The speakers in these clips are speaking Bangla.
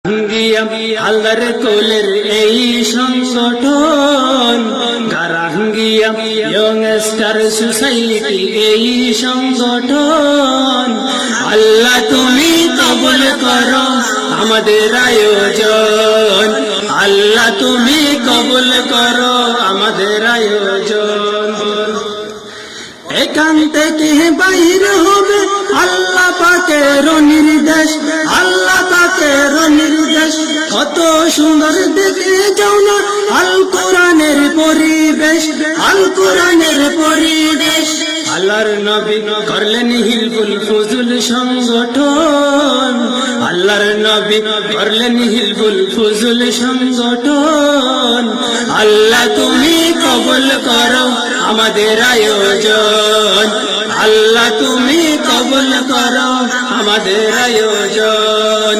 হালদার কোলের এই সংগঠন গারাঙ্গিয়া ইয়ংস্টার সোসাইটি এই সংগঠন আল্লাহ তুমি কবুল করো আমাদের আয়োজন আল্লাহ তুমি কবুল করো আমাদের আয়োজন এখান থেকে বাইর হবে আল্লাহ পাকের নির্দেশ আল্লাহ পাকের নির্দেশ কত সুন্দর দেখে যাও না আল কোরআনের পরিবেশ আল কোরআনের পরিবেশ আল্লাহর নবী করলেন হিলফুল ফুজুল সংগঠন আল্লাহর নবী করলেন হিলফুল ফুজুল সংগঠন আল্লাহ তুমি কবুল করো আমাদের আয়োজন আল্লাহ তুমি কবুল করো আমাদের আয়োজন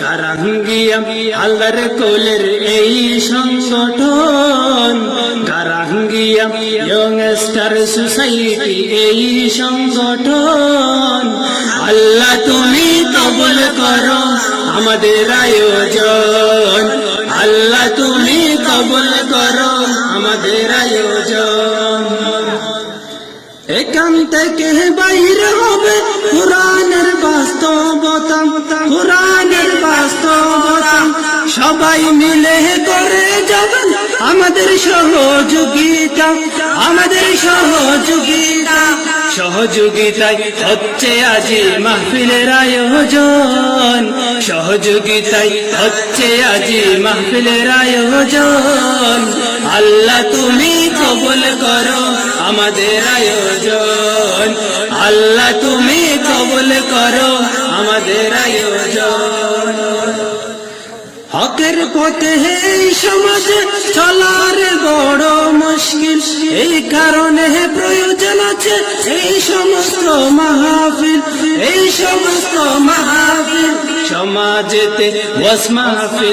গারাঙ্গিয়া হালদার কোলের এই সংগঠন গারাঙ্গিয়া ইয়ংস্টার সোসাইটি এই সংগঠন আল্লাহ তুমি কবুল করো আমাদের আয়োজন আল্লাহ তুমি কবুল করো আমাদের আয়োজন এখান থেকে বাইর হবে কোরআনের বাস্তবতা কোরআনের বাস্তবতা সবাই মিলে করে যাবেন আমাদের সহযোগিতা আমাদের সহযোগিতা সহযোগিতায় হচ্ছে আজি মাহফিলের আয়োজন সহযোগিতায় হচ্ছে আজি মাহফিলের আয়োজন আল্লাহ তুমি কবুল করো আমাদের আয়োজন আল্লাহ তুমি কবুল করো আমাদের আয়োজন হকের পথে এই সমাজে চলার বড় মুশকিল এই কারণে প্রয়োজন আছে এই সমস্ত মাহফিল এই সমস্ত মাহফিল সমাজেতে ওয়াজ মাহফিল